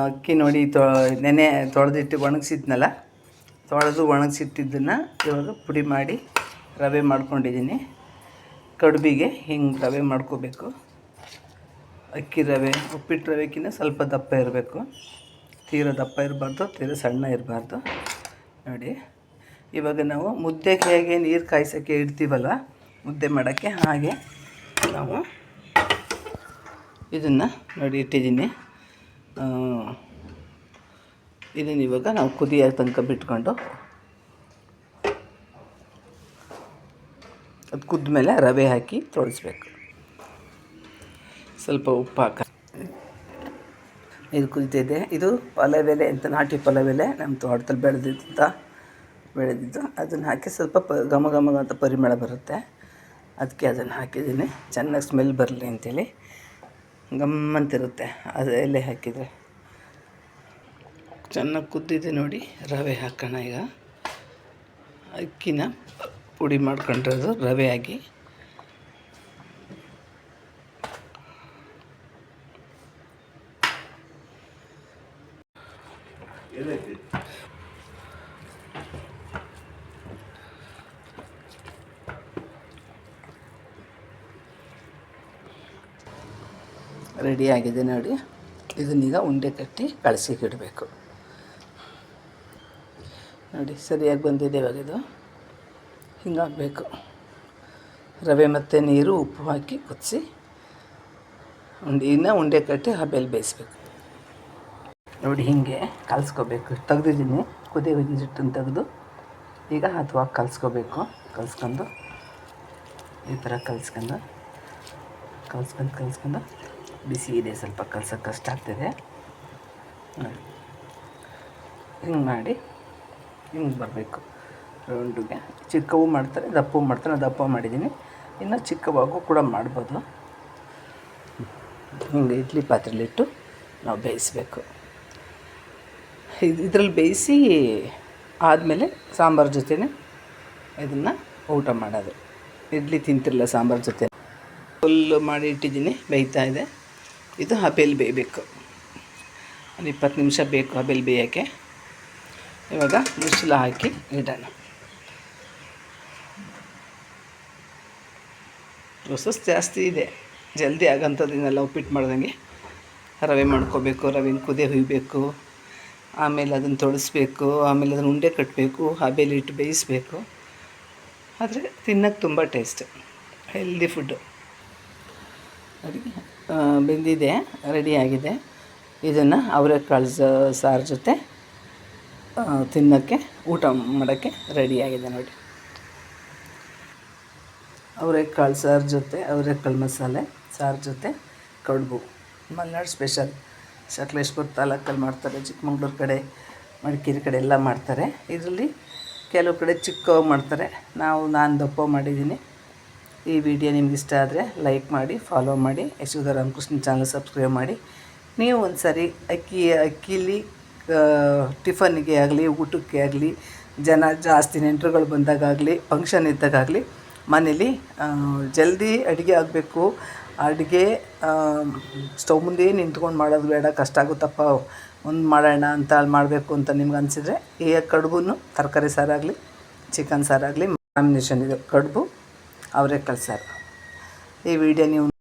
ಅಕ್ಕಿ ನೋಡಿ ನೆನೆ ತೊಳೆದಿಟ್ಟು ಒಣಗಿಸಿದ್ನಲ್ಲ, ಒಣಗಿಸಿಟ್ಟಿದ್ದನ್ನು ಇವಾಗ ಪುಡಿ ಮಾಡಿ ರವೆ ಮಾಡ್ಕೊಂಡಿದ್ದೀನಿ. ಕಡುಬಿಗೆ ಹಿಂಗೆ ರವೆ ಮಾಡ್ಕೋಬೇಕು. ಅಕ್ಕಿ ರವೆ ಉಪ್ಪಿಟ್ಟು ರವೆಕ್ಕಿಂತ ಸ್ವಲ್ಪ ದಪ್ಪ ಇರಬೇಕು, ತೀರ ದಪ್ಪ ಇರಬಾರ್ದು, ತೀರ ಸಣ್ಣ ಇರಬಾರ್ದು. ನೋಡಿ, ಇವಾಗ ನಾವು ಮುದ್ದೆಗೆ ಹೇಗೆ ನೀರು ಕಾಯಿಸೋಕ್ಕೆ ಇಡ್ತೀವಲ್ವ, ಮುದ್ದೆ ಮಾಡೋಕ್ಕೆ, ಹಾಗೆ ನಾವು ಇದನ್ನು ನೋಡಿ ಇಟ್ಟಿದ್ದೀನಿ. ಇದನ್ನು ಇವಾಗ ನಾವು ಕುದಿಯೋ ತನಕ ಬಿಟ್ಕೊಂಡು, ಅದು ಕುದ್ದ ಮೇಲೆ ರವೆ ಹಾಕಿ ತೊಳಸ್ಬೇಕು. ಸ್ವಲ್ಪ ಉಪ್ಪು ಇದು ಕುದಿತಿದೆ. ಇದು ಪಲಾವ್ ಎಲೆ ಅಂತ, ನಾಟಿ ಪಲಾವ್ ಎಲೆ ನಮ್ಮ ತೋಟದಲ್ಲಿ ಬೆಳೆದಿದ್ದು. ಅದನ್ನು ಹಾಕಿ ಸ್ವಲ್ಪ ಘಮ ಘಮ ಅಂತ ಪರಿಮಳ ಬರುತ್ತೆ, ಅದಕ್ಕೆ ಅದನ್ನು ಹಾಕಿದ್ದೀನಿ. ಚೆನ್ನಾಗಿ ಸ್ಮೆಲ್ ಬರಲಿ ಅಂತೇಳಿ. ಗಮ್ಮಂತಿರುತ್ತೆ ಅದು ಎಲೆ ಹಾಕಿದರೆ. ಚೆನ್ನಾಗಿ ಕುದ್ದಿದೆ ನೋಡಿ. ರವೆ ಹಾಕೋಣ ಈಗ. ಅಕ್ಕಿನ ಪುಡಿ ಮಾಡ್ಕೊಂಡಿರೋದು ರವೆ ಆಗಿ ರೆಡಿ ಆಗಿದೆ ನೋಡಿ. ಇದನ್ನೀಗ ಉಂಡೆ ಕಟ್ಟಿ ಕಳಸಿಗೆ ಇಡಬೇಕು. ನೋಡಿ ಸರಿಯಾಗಿ ಬಂದಿದೆ. ಇವಾಗ ಇದು ಹಿಂಗಾಗಬೇಕು. ರವೆ ಮತ್ತು ನೀರು ಉಪ್ಪು ಹಾಕಿ ಕುದಿಸಿ ಉಂಡೆ ಕಟ್ಟಿ ಹಬೆಯಲ್ಲಿ ಬೇಯಿಸ್ಬೇಕು. ನೋಡಿ ಹಿಂಗೆ ಕಲಿಸ್ಕೋಬೇಕು. ತೆಗ್ದಿದ್ದೀನಿ, ಕುದಿ ಹಿಟ್ಟನ್ನು ತೆಗೆದು ಈಗ ಹದವಾಗಿ ಕಲಿಸ್ಕೋಬೇಕು. ಕಲಿಸ್ಕೊಂಡು ಈ ಥರ ಕಲಿಸ್ಕೊಂಡು ಬಿಸಿ ಇದೆ, ಸ್ವಲ್ಪ ಕಲ್ಸೋಕ್ಕೆ ಕಷ್ಟ ಆಗ್ತಿದೆ. ಹಿಂಗೆ ಮಾಡಿ ಹಿಂಗೆ ಬರಬೇಕು ರೌಂಡಿಗೆ. ಚಿಕ್ಕವು ಮಾಡ್ತಾರೆ, ದಪ್ಪವು ಮಾಡ್ತಾರೆ. ನಾನು ದಪ್ಪ ಮಾಡಿದ್ದೀನಿ, ಇನ್ನು ಚಿಕ್ಕವಾಗೂ ಕೂಡ ಮಾಡ್ಬೋದು. ಹಿಂಗೆ ಇಡ್ಲಿ ಪಾತ್ರೆಯಲ್ಲಿಟ್ಟು ನಾವು ಬೇಯಿಸಬೇಕು. ಇದರಲ್ಲಿ ಬೇಯಿಸಿ ಆದಮೇಲೆ ಸಾಂಬಾರು ಜೊತೆನೇ ಇದನ್ನು ಊಟ ಮಾಡೋದು. ಇಡ್ಲಿ ತಿಂತಿರಲ್ಲ ಸಾಂಬಾರು ಜೊತೆ. ಫುಲ್ಲು ಮಾಡಿ ಇಟ್ಟಿದ್ದೀನಿ, ಬೇಯ್ತಾ ಇದೆ. ಇದು ಹಬೆಯಲ್ಲಿ ಬೇಯಬೇಕು. ಒಂದು 20 ನಿಮಿಷ ಬೇಕು ಹಬೆಯಲ್ಲಿ ಬೇಯೋಕ್ಕೆ. ಇವಾಗ ಮುಚ್ಚಳ ಹಾಕಿ ಇಡೋಣ. ಪ್ರೊಸೆಸ್ ಜಾಸ್ತಿ ಇದೆ, ಜಲ್ದಿ ಆಗೋಂಥದ್ದನ್ನೆಲ್ಲ ಉಪ್ಪಿಟ್ಟು ಮಾಡ್ದಂಗೆ. ರವೆ ಮಾಡ್ಕೋಬೇಕು, ರವೆನ ಕುದಿ ಹುಯ್ಬೇಕು, ಆಮೇಲೆ ಅದನ್ನು ತೊಳಸ್ಬೇಕು, ಆಮೇಲೆ ಅದನ್ನು ಉಂಡೆ ಕಟ್ಟಬೇಕು, ಹಬೆಯಲ್ಲಿ ಇಟ್ಟು ಬೇಯಿಸಬೇಕು. ಆದರೆ ತಿನ್ನೋಕ್ಕೆ ತುಂಬ ಟೇಸ್ಟ್, ಹೆಲ್ದಿ ಫುಡ್ಡು. ಅಡುಗೆ ಬೆಂದಿದೆ, ರೆಡಿಯಾಗಿದೆ. ಇದನ್ನು ಅವರೆಕಾಳು ಸಾರು ಜೊತೆ ತಿನ್ನೋಕ್ಕೆ, ಊಟ ಮಾಡೋಕ್ಕೆ ರೆಡಿಯಾಗಿದೆ ನೋಡಿ. ಅವರೆಕಾಳು ಸಾರು ಜೊತೆ, ಅವರೆಕಾಳು ಮಸಾಲೆ ಸಾರು ಜೊತೆ ಕಡುಬು, ಮಲೆನಾಡು ಸ್ಪೆಷಲ್. ಸಕಲೇಶ್ಪುರ ತಾಲೂಕಲ್ಲಿ ಮಾಡ್ತಾರೆ, ಚಿಕ್ಕಮಂಗ್ಳೂರು ಕಡೆ, ಮಡಿಕೇರಿ ಕಡೆ ಎಲ್ಲ ಮಾಡ್ತಾರೆ. ಇದರಲ್ಲಿ ಕೆಲವು ಕಡೆ ಚಿಕ್ಕವಾಗಿ ಮಾಡ್ತಾರೆ. ನಾನು ದಪ್ಪ ಮಾಡಿದ್ದೀನಿ. ಈ ವಿಡಿಯೋ ನಿಮ್ಗೆ ಇಷ್ಟ ಆದರೆ ಲೈಕ್ ಮಾಡಿ, ಫಾಲೋ ಮಾಡಿ, ಯಶೋಧ ರಾಮಕೃಷ್ಣ ಚಾನಲ್ ಸಬ್ಸ್ಕ್ರೈಬ್ ಮಾಡಿ. ನೀವು ಒಂದು ಸಾರಿ ಅಕ್ಕಿಲಿ ಟಿಫನ್ನಿಗೆ ಆಗಲಿ, ಊಟಕ್ಕೆ ಆಗಲಿ, ಜನ ಜಾಸ್ತಿ ನೆಂಟರುಗಳು ಬಂದಾಗಲಿ, ಫಂಕ್ಷನ್ ಇದ್ದಾಗಲಿ ಮನೇಲಿ ಜಲ್ದಿ ಅಡುಗೆ ಆಗಬೇಕು. ಅಡುಗೆ ಸ್ಟವ್ ಮುಂದೆ ನಿಂತ್ಕೊಂಡು ಮಾಡೋದು ಬೇಡ, ಕಷ್ಟ ಆಗುತ್ತಪ್ಪ, ಒಂದು ಮಾಡೋಣ ಅಂತ ಮಾಡಬೇಕು ಅಂತ ನಿಮ್ಗೆ ಅನಿಸಿದರೆ ಈ ಕಡುಬು ತರಕಾರಿ ಸಾರಾಗಲಿ, ಚಿಕನ್ ಸಾರಾಗಲಿ ಕಾಂಬಿನೇಷನ್ ಇದು. ಕಡುಬು ಅವರೆಕಾಳು ಸಾರು. ಈ ವಿಡಿಯೋ ನೀವು